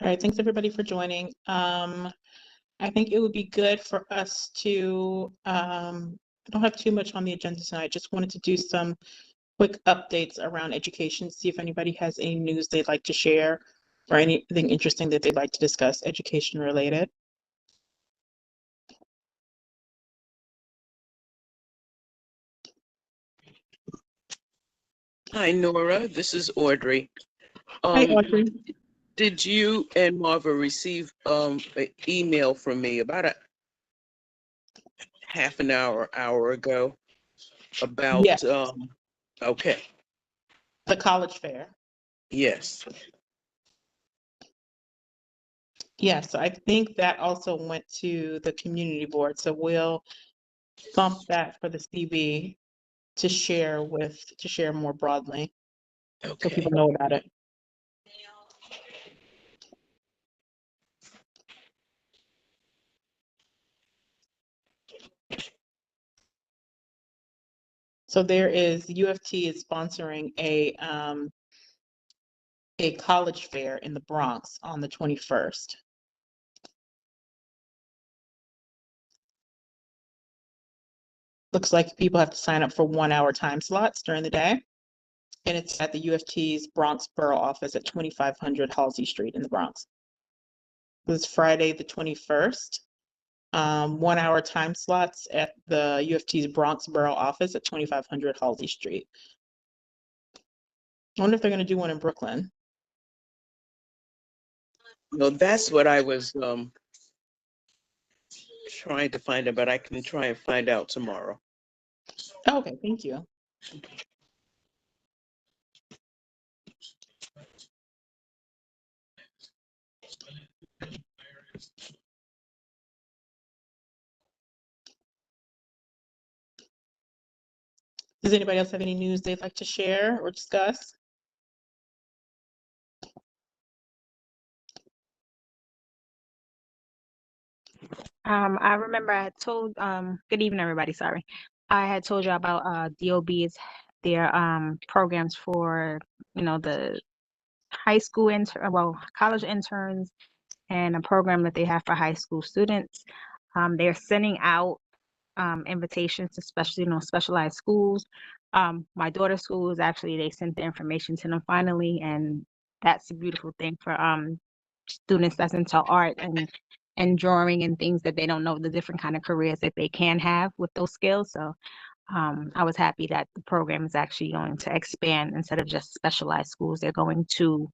All right, thanks everybody for joining. I think it would be good for us to, I don't have too much on the agenda tonight. Just wanted to do some quick updates around education, see if anybody has any news they'd like to share or anything interesting that they'd like to discuss education related. Hi, Nora. This is Audrey. Hi, Audrey. Did you and Marva receive an email from me about a half an hour ago about Yes, okay, the college fair. yes. Yes, so I think that also went to the community board. So we'll bump that for the CB to share more broadly so Okay. people know about it. So there is, UFT is sponsoring a college fair in the Bronx on the 21st. Looks like people have to sign up for 1-hour time slots during the day. And it's at the UFT's Bronx Borough office at 2500 Halsey Street in the Bronx. It's Friday, the 21st. 1-hour time slots at the UFT's Bronx Borough office at 2500 Halsey Street. I wonder if they're going to do one in Brooklyn. No, that's what I was trying to find out, but I can try and find out tomorrow. Okay, thank you. Does anybody else have any news they'd like to share or discuss? I remember I had told, good evening, everybody, sorry. I had told you about DOB's, their programs for, the high school college interns and a program that they have for high school students. They're sending out invitations to specialized schools. My daughter's school is actually, they sent the information to them finally, and that's a beautiful thing for students that's into art and drawing and things that they don't know the different kind of careers that they can have with those skills. So I was happy that the program is actually going to expand instead of just specialized schools. They're going to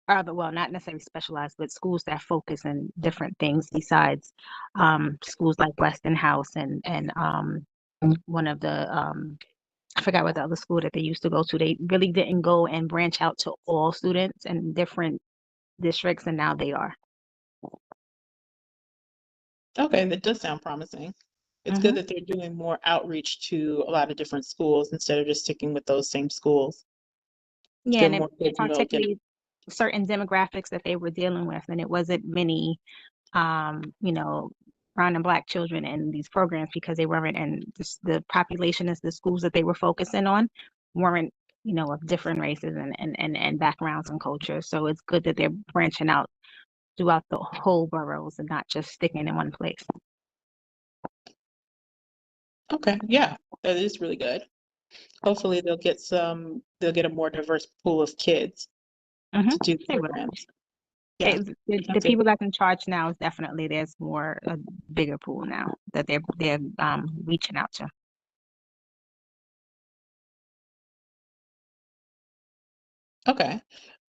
well, not necessarily specialized, but schools that focus on different things besides schools like Weston House and one of the I forgot what the other school that they used to go to. They really didn't go and branch out to all students in different districts, and now they are. Okay, that does sound promising. It's good that they're doing more outreach to a lot of different schools instead of just sticking with those same schools. Yeah, There and are more kids involved. particularly certain demographics that they were dealing with, and it wasn't many, brown and black children in these programs because they weren't, and the population is the schools that they were focusing on weren't, of different races and backgrounds and cultures. So it's good that they're branching out throughout the whole boroughs and not just sticking in one place. Okay, yeah, that is really good. Hopefully they'll get a more diverse pool of kids to do the programs. Yeah, The people that's in charge now is definitely, there's a bigger pool now that they're reaching out to. okay.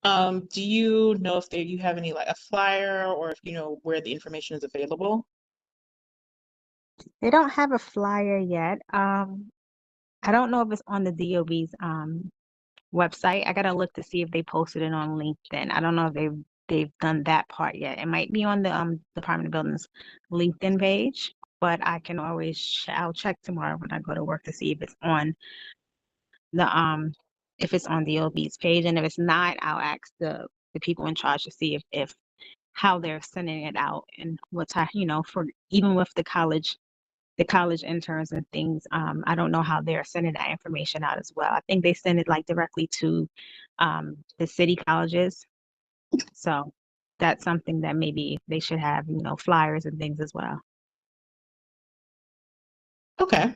Do you know if you have any, like, a flyer, or if you know where the information is available? They don't have a flyer yet. I don't know if it's on the DOB's website. I gotta look to see if they posted it on LinkedIn. I don't know if they've done that part yet. It might be on the Department of Buildings LinkedIn page, but I can always I'll check tomorrow when I go to work to see if it's on the if it's on the DOB's page, and if it's not, I'll ask the people in charge to see if how they're sending it out and what type, for even with the college interns and things. I don't know how they're sending that information out as well. I think they send it like directly to the city colleges. So that's something that maybe they should have, you know, flyers and things as well. Okay,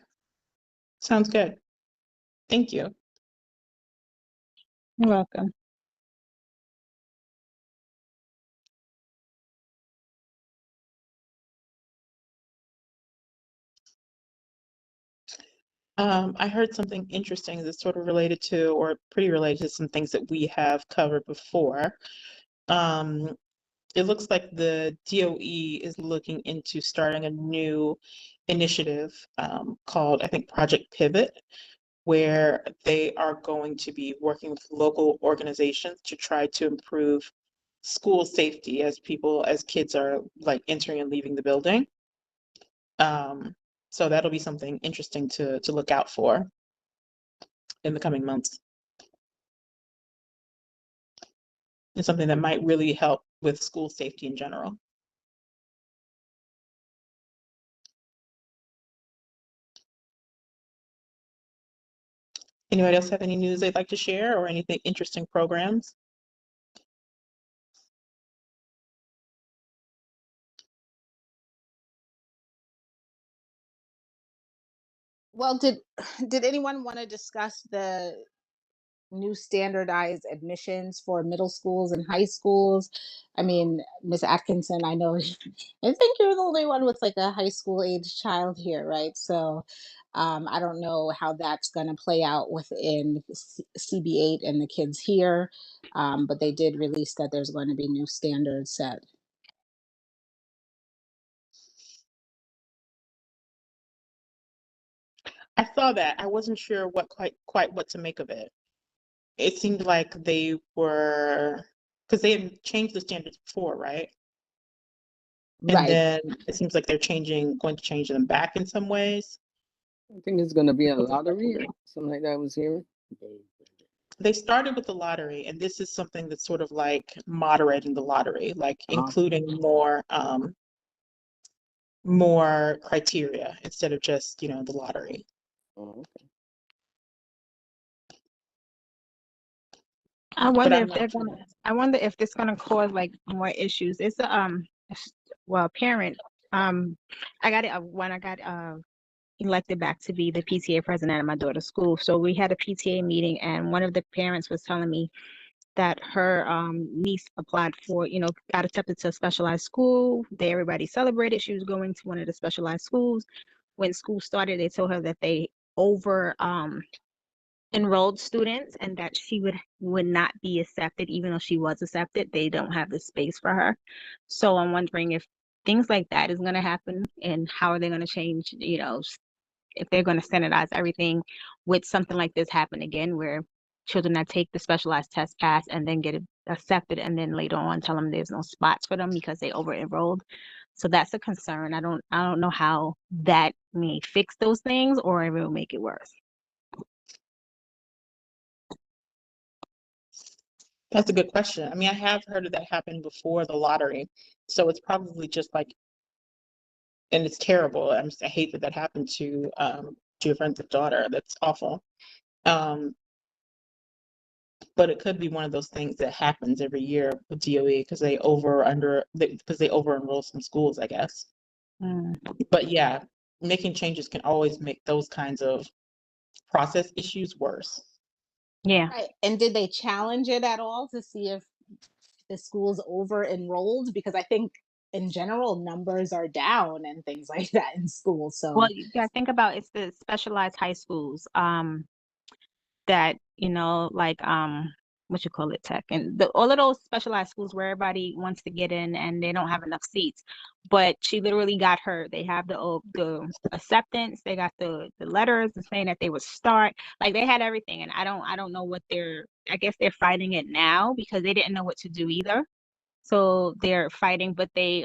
sounds good. Thank you. You're welcome. I heard something interesting that's sort of related to, or pretty related to some things that we have covered before. It looks like the DOE is looking into starting a new initiative called, I think, Project Pivot, where they are going to be working with local organizations to try to improve school safety as kids are like entering and leaving the building. So that'll be something interesting to look out for in the coming months. It's something that might really help with school safety in general. Anybody else have any news they'd like to share or anything interesting programs? Well, did anyone want to discuss the new standardized admissions for middle schools and high schools? I mean, Miss Atkinson, I know I think you're the only one with like a high school age child here, right? So I don't know how that's going to play out within CB8 and the kids here, but they did release that there's going to be new standards set. I saw that. I wasn't sure what quite what to make of it. It seemed like they were, because they had changed the standards before, right? And Right. then it seems like they're going to change them back in some ways. I think it's gonna be a lottery or something like that I was hearing. They started with the lottery, and this is something that's sort of like moderating the lottery, like including more criteria instead of just, the lottery. Oh, okay. I wonder I'm if not they're sure. gonna, I wonder if this gonna cause like more issues. It's well, parent, I got it when I got elected back to be the PTA president at my daughter's school. So we had a PTA meeting, and one of the parents was telling me that her niece applied for, you know, got accepted to a specialized school. Everybody celebrated. She was going to one of the specialized schools. When school started, they told her that they over enrolled students and that she would not be accepted. Even though she was accepted, they don't have the space for her. So I'm wondering if things like that is going to happen, and how are they going to change, you know, if they're going to standardize everything with something like this happen again, where children that take the specialized test pass and then get accepted, and then later on tell them there's no spots for them because they over enrolled. So that's a concern. I don't know how that may fix those things or if it will make it worse. That's a good question. I mean, I have heard of that happen before the lottery, so it's probably just like, and it's terrible. I hate that happened to your friend's daughter. That's awful. Um, but it could be one of those things that happens every year with DOE because they over enroll some schools, I guess. But yeah, making changes can always make those kinds of process issues worse. Yeah. Right. And did they challenge it at all to see if the school's over enrolled? Because I think in general numbers are down and things like that in school. So Well, you gotta think about, it's the specialized high schools that, you know, like what you call it, tech, and all of those specialized schools where everybody wants to get in and they don't have enough seats. But she literally got her, they have the acceptance, they got the letters saying that they would start, like they had everything. And I don't know what I guess they're fighting it now because they didn't know what to do either. So they're fighting, but the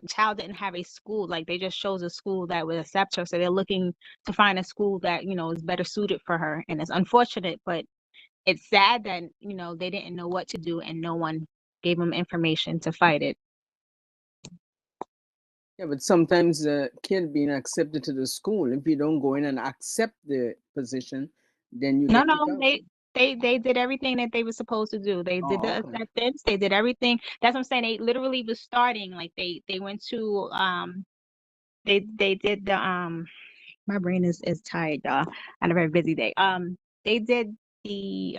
child didn't have a school. Like they just chose a school that would accept her. So they're looking to find a school that, you know, is better suited for her. And it's unfortunate, but it's sad that, you know, they didn't know what to do and no one gave them information to fight it. Yeah, but sometimes the kid being accepted to the school, if you don't go in and accept the position, then you No, get kicked no, out. They did everything that they were supposed to do. They did Oh, the okay. acceptance. They did everything. That's what I'm saying. They literally was starting. Like they went to they did the my brain is tired, y'all. I had a very busy day. They did the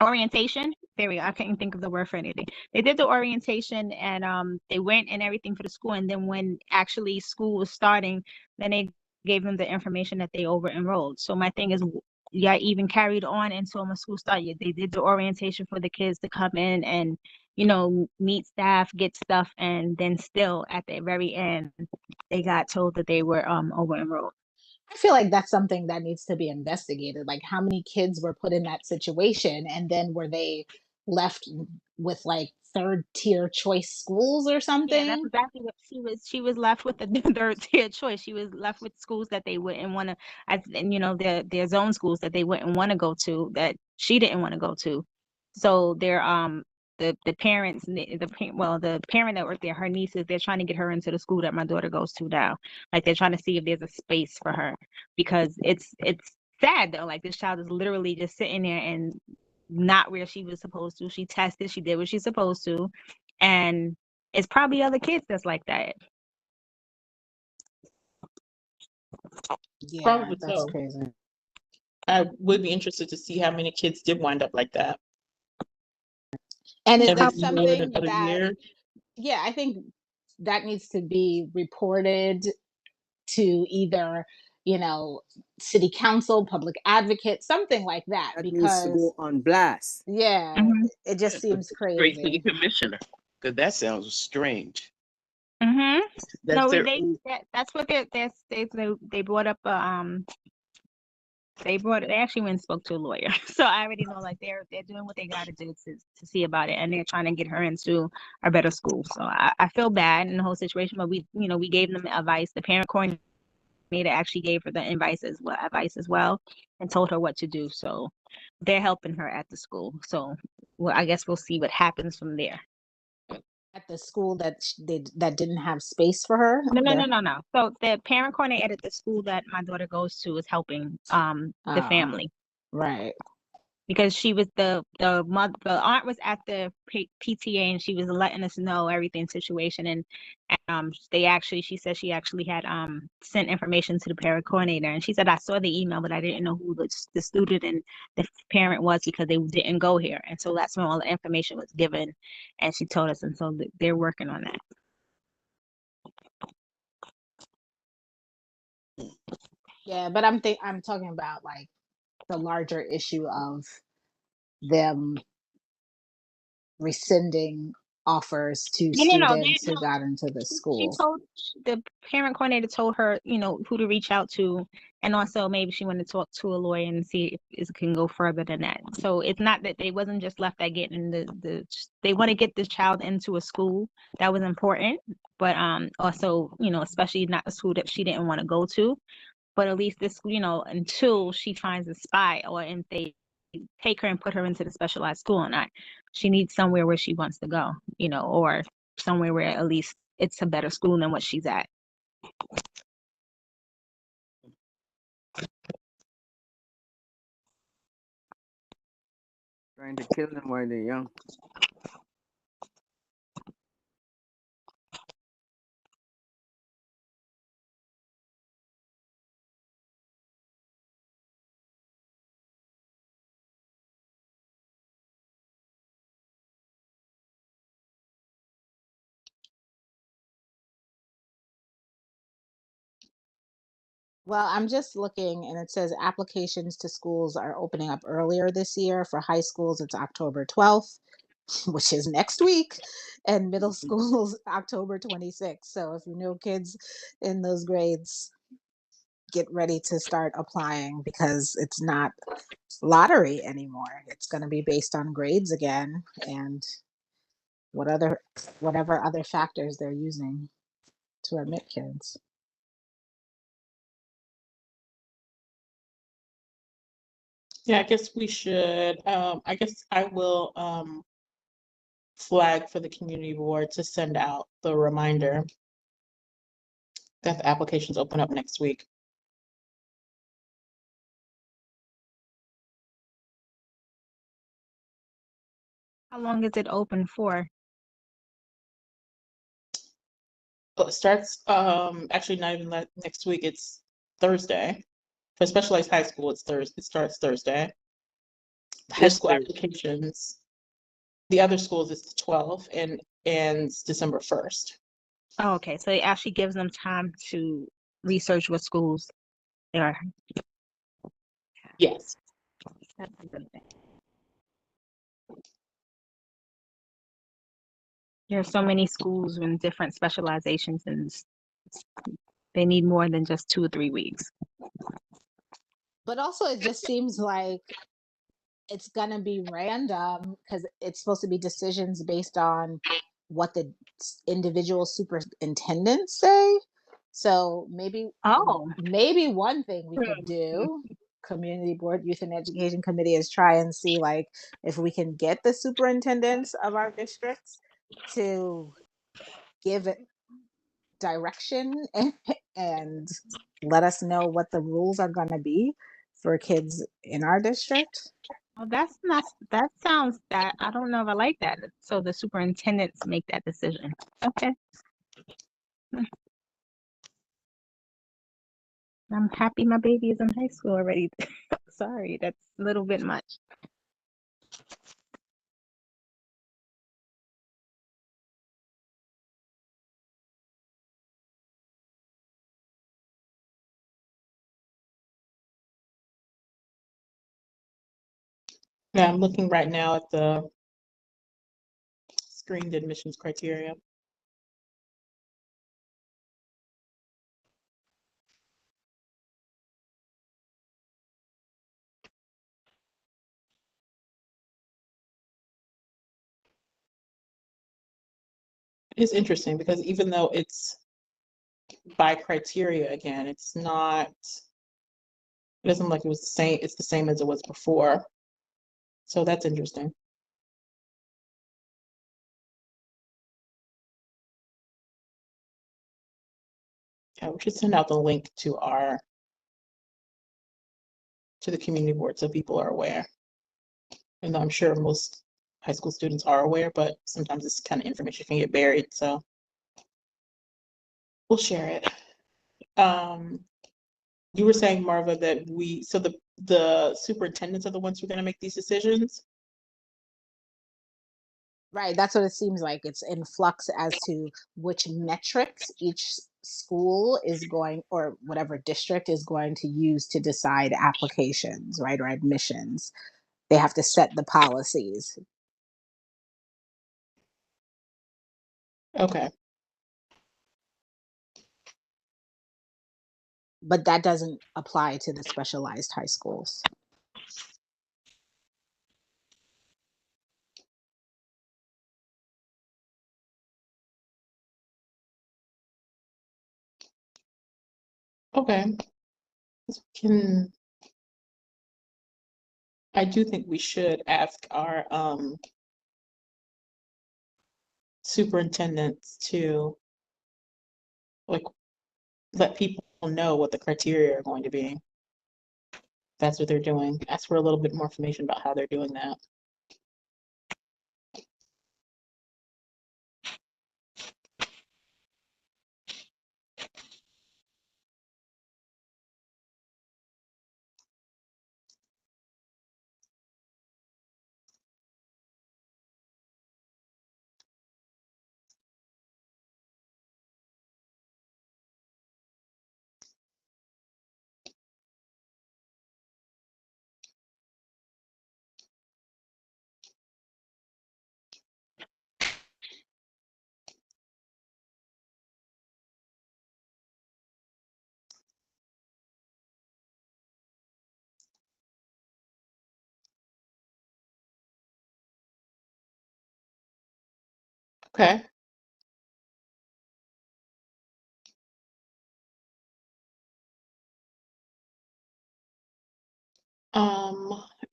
orientation. There we go. I couldn't think of the word for anything. They did the orientation and they went and everything for the school. And then when actually school was starting, then they gave them the information that they over enrolled. So my thing is, yeah, even carried on until when school started. They did the orientation for the kids to come in and, you know, meet staff, get stuff, and then still at the very end, they got told that they were over enrolled. I feel like that's something that needs to be investigated. Like how many kids were put in that situation and then were they left with like third tier choice schools or Yeah, that's something? exactly what she was. She was left with the third tier choice. She was left with schools that they wouldn't want to, and you know, their zone schools that they wouldn't want to go to, that she didn't want to go to. So they're the parents, the parent that worked there, her nieces, they're trying to get her into the school that my daughter goes to now. Like they're trying to see if there's a space for her because it's sad though. Like this child is literally just sitting there and not where she was supposed to. She tested, she did what she's supposed to, and it's probably other kids that's like that. Yeah, Probably that's so. crazy. I would be interested to see how many kids did wind up like that. And is Every that year, something another that, year. yeah, I think that needs to be reported to either, you know, city council, public advocate, something like that, That needs to because go on blast. yeah, Mm-hmm. it just seems Straight to the crazy. commissioner, because that sounds strange. Mm-hmm. That's No, their they own. that's what they brought up they actually went and spoke to a lawyer. So I already know like they're doing what they gotta do to see about it, and they're trying to get her into a better school. So I feel bad in the whole situation, but we gave them advice. The parent coordinator actually gave her the advice as well and told her what to do. So they're helping her at the school. So well, I guess we'll see what happens from there. At the school that that didn't have space for her. No. So the parent coordinator at the school that my daughter goes to is helping the Oh, family right. because she was the aunt was at the PTA and she was letting us know everything situation and she said she actually had sent information to the parent coordinator and she said I saw the email but I didn't know who the student and the parent was because they didn't go here, and so that's when all the information was given and she told us, and so they're working on that. Yeah, but I'm talking about like the larger issue of them rescinding offers to No, students who got into the she school. told the parent coordinator told her, who to reach out to, and also maybe she wanted to talk to a lawyer and see if it can go further than that. So it's not that they wasn't just left at getting they want to get this child into a school that was important, but also especially not a school that she didn't want to go to, but at least this until she finds a spot or if they take her and put her into the specialized school or not, she needs somewhere where she wants to go, or somewhere where at least it's a better school than what she's at. Trying to kill them while they're young. Well, I'm just looking and it says applications to schools are opening up earlier this year. For high schools, it's October 12th, which is next week, and middle schools, October 26th. So if you know kids in those grades, get ready to start applying because it's not lottery anymore. It's going to be based on grades again and whatever other factors they're using to admit kids. Yeah, I guess we should, I guess I will, flag for the community board to send out the reminder that the applications open up next week. How long is it open for? Well, it starts, actually not even next week, it's Thursday. For specialized high school, it's Thursday, it starts Thursday. High This school Thursday. applications, the other schools is the 12th and ends December 1st. Oh, okay, so it actually gives them time to research what schools they are. Yes. That's a good thing. There are so many schools and different specializations, and they need more than just 2 or 3 weeks. But also, it just seems like it's going to be random because it's supposed to be decisions based on what the individual superintendents say. So Oh, maybe one thing we could do, community board, youth and education committee, is try and see like if we can get the superintendents of our districts to give it direction and let us know what the rules are going to be for kids in our district. well, that's not, that sounds, that, I don't know if I like that. So the superintendents make that decision. Okay. I'm happy my baby is in high school already. Sorry, that's a little bit much. Yeah, I'm looking right now at the screened admissions criteria. It's interesting because even though it's by criteria again, it's not, it doesn't look like it was the same, it's the same as it was before. So that's interesting. Yeah, we should send out the link to the community board so people are aware. And I'm sure most high school students are aware, but sometimes this kind of information can get buried, so we'll share it. You were saying, Marva, that so the superintendents are the ones who are going to make these decisions? Right, that's what it seems like. It's in flux as to which metrics each school is going, or whatever district is going to use to decide applications, right, or admissions. They have to set the policies. Okay. But that doesn't apply to the specialized high schools. Okay. I do think we should ask our superintendents to like let people know what the criteria are going to be. That's what they're doing. Ask for a little bit more information about how they're doing that. Okay.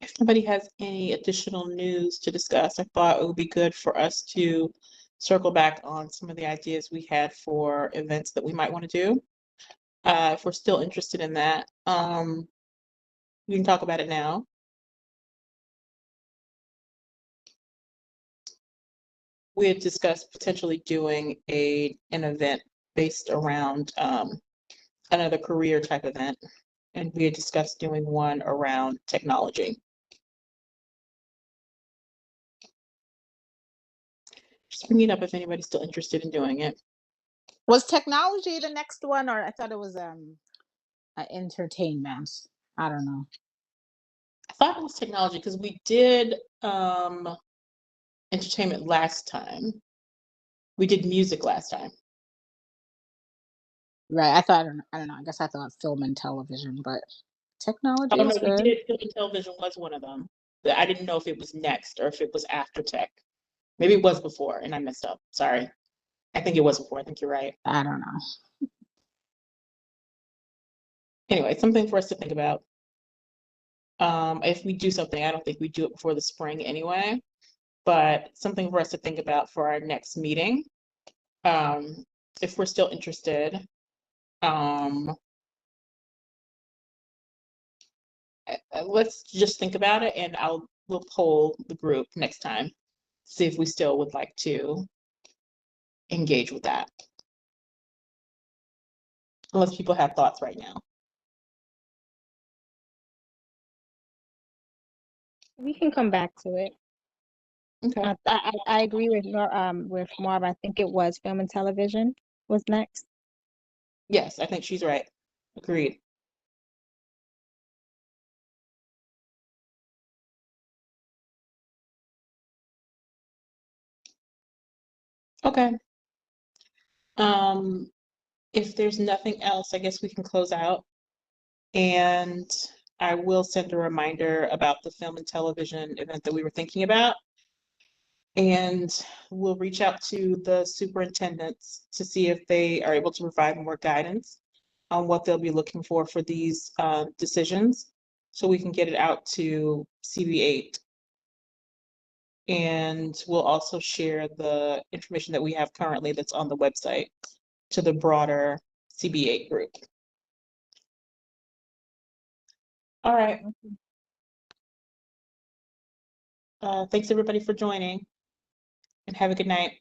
If nobody has any additional news to discuss, I thought it would be good for us to circle back on some of the ideas we had for events that we might want to do. If we're still interested in that, we can talk about it now. we had discussed potentially doing an event based around another career type event. And we had discussed doing one around technology. Just bring it up if anybody's still interested in doing it. Was technology the next one, or I thought it was entertainment? I don't know. I thought it was technology because we did entertainment last time. We did music last time. Right. I don't know. I guess I thought film and television, but technology Oh no, is we good. did. Film and television was one of them. But I didn't know if it was next or if it was after tech. Maybe it was before and I messed up. Sorry. I think it was before. I think you're right. I don't know. Anyway, something for us to think about. If we do something, I don't think we do it before the spring anyway, but something for us to think about for our next meeting. If we're still interested. Let's just think about it and we'll poll the group next time. See if we still would like to engage with that. Unless people have thoughts right now. We can come back to it. Okay. I agree with Marv. I think it was film and television was next. Yes, I think she's right. Agreed. Okay. If there's nothing else, I guess we can close out. And I will send a reminder about the film and television event that we were thinking about. And we'll reach out to the superintendents to see if they are able to provide more guidance on what they'll be looking for these decisions, so we can get it out to CB8. And we'll also share the information that we have currently that's on the website to the broader CB8 group. All right. Thanks everybody for joining and have a good night.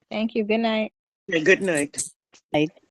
Thank you. Good night. Good night.